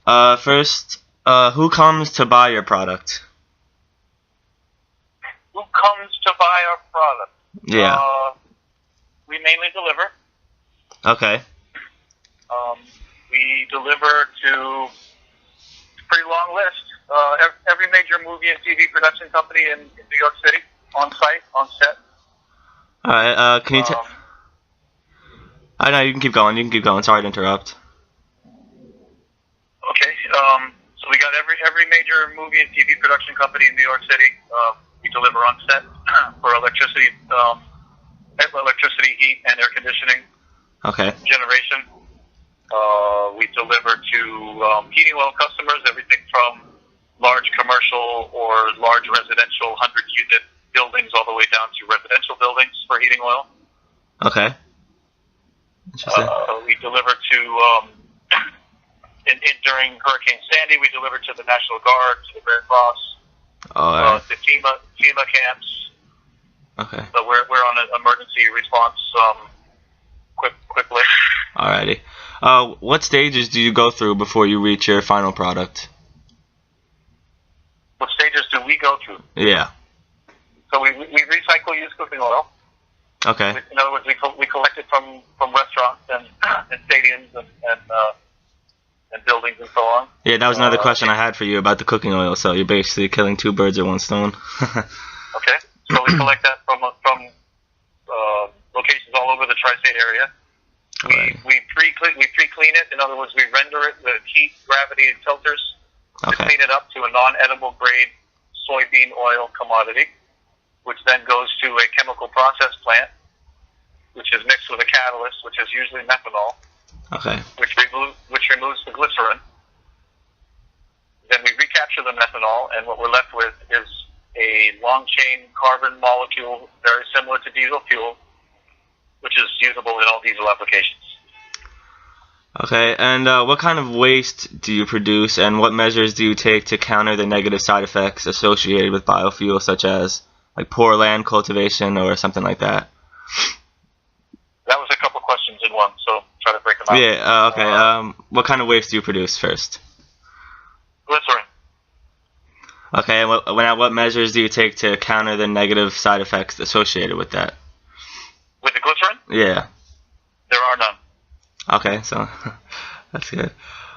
First, who comes to buy your product? Who comes to buy our product? Yeah. We mainly deliver. Okay. We deliver to a pretty long list. Every major movie and TV production company in New York City, on site, on set. All right. Can you tell? I know you can keep going. You can keep going. Sorry to interrupt. Okay. So we got every major movie and TV production company in New York City. We deliver on set for electricity, heat, and air conditioning. Okay. Generation. We deliver to heating oil customers, everything from large commercial or large residential 100-unit buildings all the way down to residential buildings for heating oil. Okay. Interesting. We deliver to, during Hurricane Sandy, we delivered to the National Guard, to the Red Cross, to FEMA camps. Okay. So we're on an emergency response quickly. Alrighty. What stages do you go through before you reach your final product? What stages do we go through? Yeah. So we recycle used cooking oil. Okay. In other words, we collect it from restaurants and stadiums and buildings and so on. Yeah, that was another question I had for you about the cooking oil. So you're basically killing two birds with one stone. Okay. So we collect that from locations all over the tri-state area. Right. We pre-clean it. In other words, we render it with heat, gravity, and filters to clean it up to a non-edible grade soybean oil commodity, which then goes to a chemical process plant, which is mixed with a catalyst, which is usually methanol. Okay. Which removes the glycerin. Then we recapture the methanol, and what we're left with is a long-chain carbon molecule very similar to diesel fuel, which is usable in all diesel applications. Okay, and what kind of waste do you produce, and what measures do you take to counter the negative side effects associated with biofuel, such as like poor land cultivation or something like that? That was a couple questions in one, so try to break them out. Yeah, okay. What kind of waste do you produce first? Glycerin. Okay, and what measures do you take to counter the negative side effects associated with that? With the glycerin? Yeah. There are none. Okay, so that's good.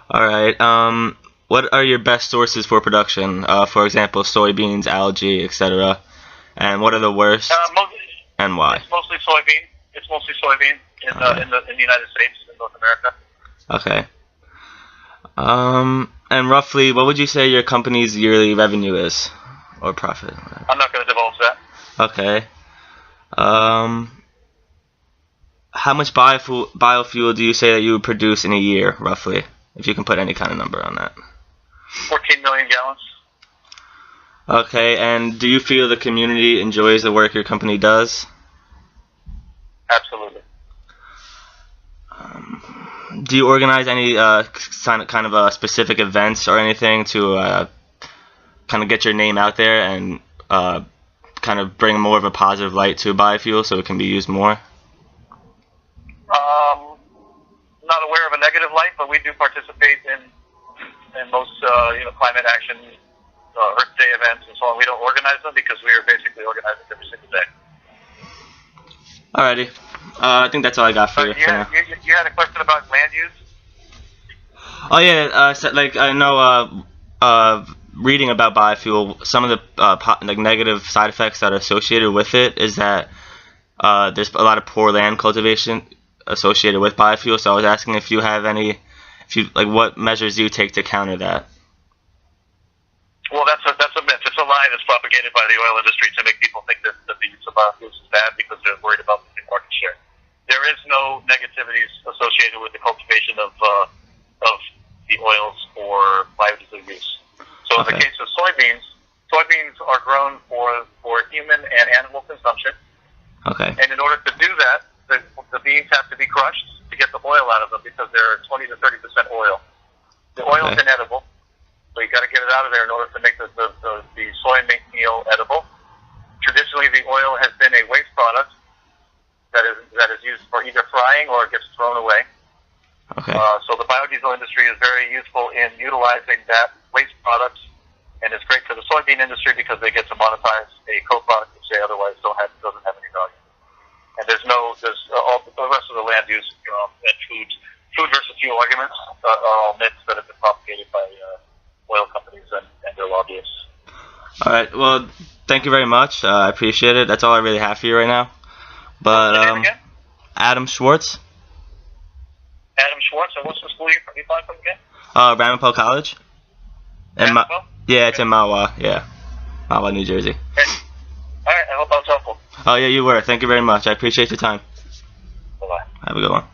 All right. What are your best sources for production? For example, soybeans, algae, etc. And what are the worst? And why? It's mostly soybean. In the United States, in North America. Okay. And roughly, what would you say your company's yearly revenue is, or profit? I'm not going to divulge that. Okay. How much biofuel do you say that you would produce in a year, roughly? If you can put any kind of number on that. 14 million gallons. Okay, and do you feel the community enjoys the work your company does? Absolutely. Do you organize any kind of specific events or anything to kind of get your name out there and kind of bring more of a positive light to biofuel so it can be used more? Not aware of a negative light, but we do participate in most climate action, Earth Day events and so on. We don't organize them because we are basically organizing every single day. Alrighty. I think that's all I got for you. You had a question about land use? Oh yeah, so, like I know reading about biofuel, some of the negative side effects that are associated with it is that there's a lot of poor land cultivation associated with biofuel. So I was asking if you have any, what measures do you take to counter that? Well, that's a myth. It's a lie that's propagated by the oil industry to make people think that the use of biofuels is bad because they're worried about losing market share. There is no negativities associated with the cultivation of the oils for biodiesel use. So in the case of soybeans are grown for human and animal consumption. Okay. And in order to do that, the beans have to be crushed to get the oil out of them because they're 20 to 30% oil. The oil is inedible, so you got to get it out of there in order to make the soy meal edible. Traditionally, the oil has been a waste product that is used for either frying or it gets thrown away. Okay. So the biodiesel industry is very useful in utilizing that waste product, and it's great for the soybean industry because they get to monetize a co-product which they otherwise doesn't have any value. And there's all the rest of the land use and food versus fuel arguments are all myths that have been propagated by oil companies and their lobbyists. All right. Well, thank you very much. I appreciate it. That's all I really have for you right now. But What's your name again? Adam Schwartz, Adam Schwartz. And what's the school you applying from again? Ramapo College. Ramapo? Yeah, it's in Mahwah. Yeah, Mahwah, New Jersey. Okay. All right. I hope I was helpful. Oh yeah, you were. Thank you very much. I appreciate your time. Bye-bye. Have a good one.